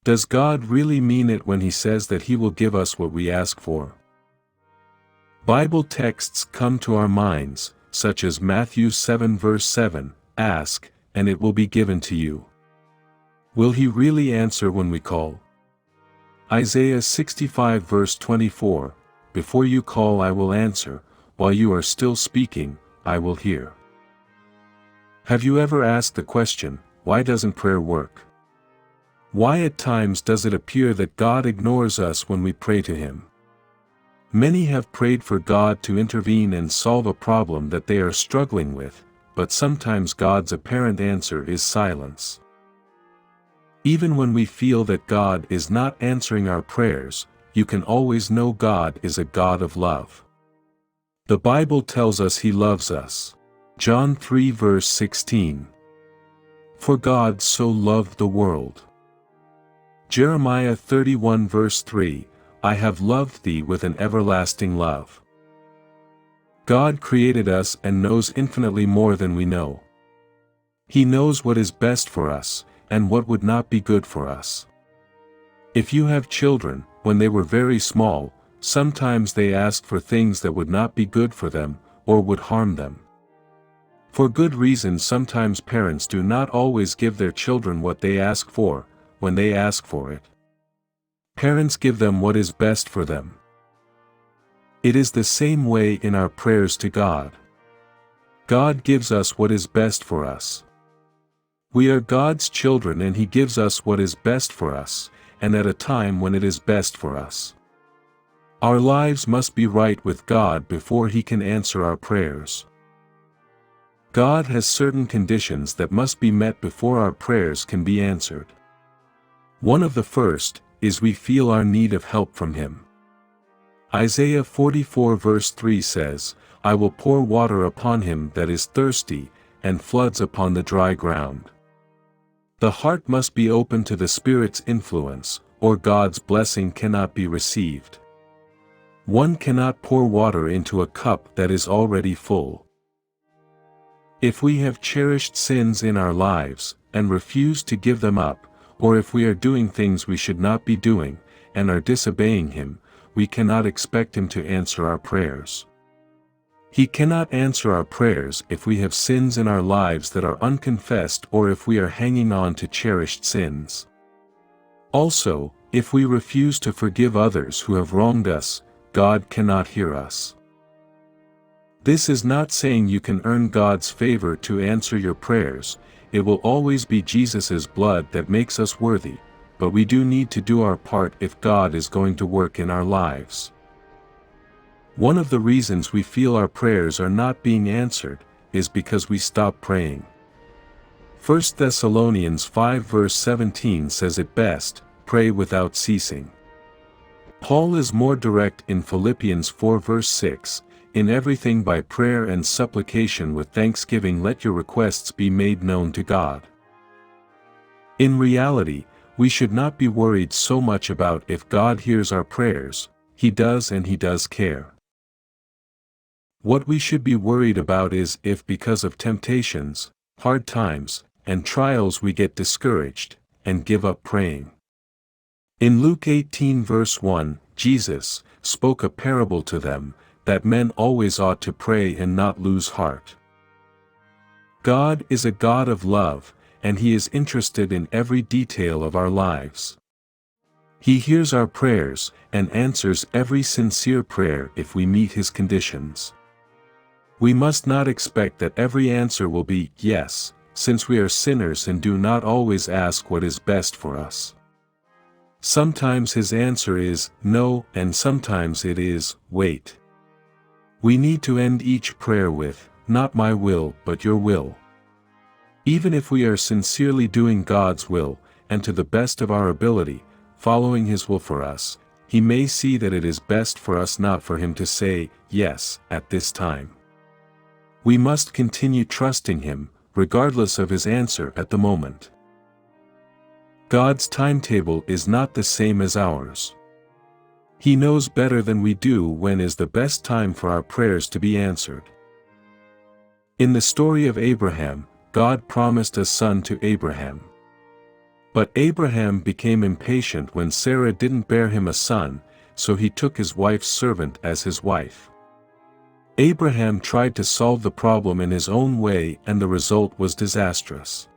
Does God really mean it when He says that He will give us what we ask for? Bible texts come to our minds, such as Matthew 7 verse 7, "Ask, and it will be given to you." Will He really answer when we call? Isaiah 65 verse 24, "Before you call I will answer, while you are still speaking, I will hear." Have you ever asked the question, why doesn't prayer work? Why at times does it appear that God ignores us when we pray to Him? Many have prayed for God to intervene and solve a problem that they are struggling with, but sometimes God's apparent answer is silence. Even when we feel that God is not answering our prayers, you can always know God is a God of love. The Bible tells us He loves us. John 3 verse 16. For God so loved the world. Jeremiah 31 verse 3, I have loved thee with an everlasting love. God created us and knows infinitely more than we know. He knows what is best for us, and what would not be good for us. If you have children, when they were very small, sometimes they asked for things that would not be good for them, or would harm them. For good reason sometimes parents do not always give their children what they ask for, when they ask for it. Parents give them what is best for them. It is the same way in our prayers to God. God gives us what is best for us. We are God's children and He gives us what is best for us, and at a time when it is best for us. Our lives must be right with God before He can answer our prayers. God has certain conditions that must be met before our prayers can be answered. One of the first is we feel our need of help from Him. Isaiah 44 verse 3 says, I will pour water upon him that is thirsty, and floods upon the dry ground. The heart must be open to the Spirit's influence, or God's blessing cannot be received. One cannot pour water into a cup that is already full. If we have cherished sins in our lives, and refuse to give them up, or if we are doing things we should not be doing, and are disobeying Him, we cannot expect Him to answer our prayers. He cannot answer our prayers if we have sins in our lives that are unconfessed or if we are hanging on to cherished sins. Also, if we refuse to forgive others who have wronged us, God cannot hear us. This is not saying you can earn God's favor to answer your prayers. It will always be Jesus' blood that makes us worthy, but we do need to do our part if God is going to work in our lives. One of the reasons we feel our prayers are not being answered is because we stop praying. 1 Thessalonians 5 verse 17 says it best, pray without ceasing. Paul is more direct in Philippians 4 verse 6, in everything by prayer and supplication with thanksgiving let your requests be made known to God. In reality, we should not be worried so much about if God hears our prayers. He does, and He does care. What we should be worried about is if because of temptations, hard times, and trials we get discouraged, and give up praying. In Luke 18 verse 1, Jesus spoke a parable to them, that men always ought to pray and not lose heart. God is a God of love, and He is interested in every detail of our lives. He hears our prayers, and answers every sincere prayer if we meet His conditions. We must not expect that every answer will be yes, since we are sinners and do not always ask what is best for us. Sometimes His answer is no, and sometimes it is wait. We need to end each prayer with, not my will but your will. Even if we are sincerely doing God's will, and to the best of our ability, following His will for us, He may see that it is best for us not for Him to say yes at this time. We must continue trusting Him, regardless of His answer at the moment. God's timetable is not the same as ours. He knows better than we do when is the best time for our prayers to be answered. In the story of Abraham, God promised a son to Abraham. But Abraham became impatient when Sarah didn't bear him a son, so he took his wife's servant as his wife. Abraham tried to solve the problem in his own way and the result was disastrous.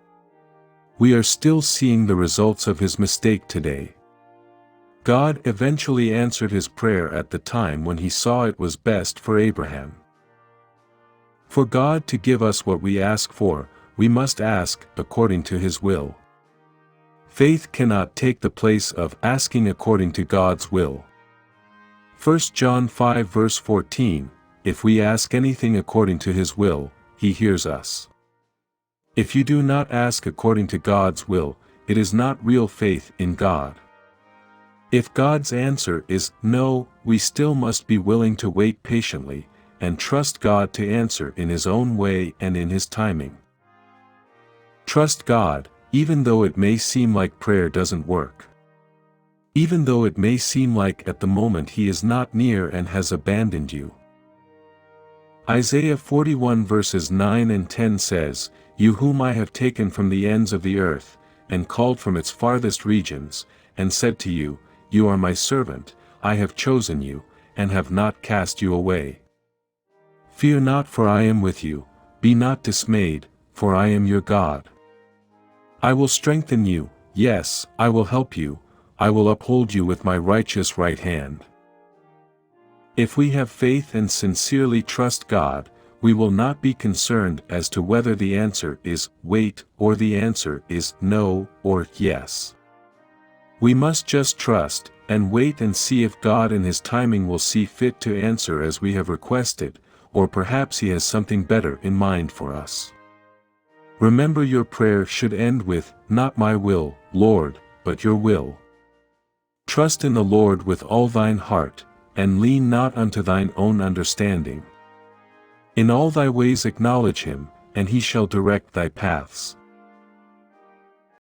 We are still seeing the results of his mistake today. God eventually answered his prayer at the time when he saw it was best for Abraham. For God to give us what we ask for, we must ask according to his will. Faith cannot take the place of asking according to God's will. 1 John 5 verse 14, if we ask anything according to his will, he hears us. If you do not ask according to God's will, it is not real faith in God. If God's answer is no, we still must be willing to wait patiently, and trust God to answer in his own way and in his timing. Trust God, even though it may seem like prayer doesn't work. Even though it may seem like at the moment he is not near and has abandoned you. Isaiah 41 verses 9 and 10 says, "You whom I have taken from the ends of the earth, and called from its farthest regions, and said to you, You are my servant, I have chosen you, and have not cast you away. Fear not, for I am with you, be not dismayed, for I am your God. I will strengthen you, yes, I will help you, I will uphold you with my righteous right hand." If we have faith and sincerely trust God, we will not be concerned as to whether the answer is wait or the answer is no or yes. We must just trust and wait and see if God in his timing will see fit to answer as we have requested, or perhaps he has something better in mind for us. Remember, your prayer should end with, "Not my will, Lord, but your will." Trust in the Lord with all thine heart, and lean not unto thine own understanding. In all thy ways acknowledge him, and he shall direct thy paths.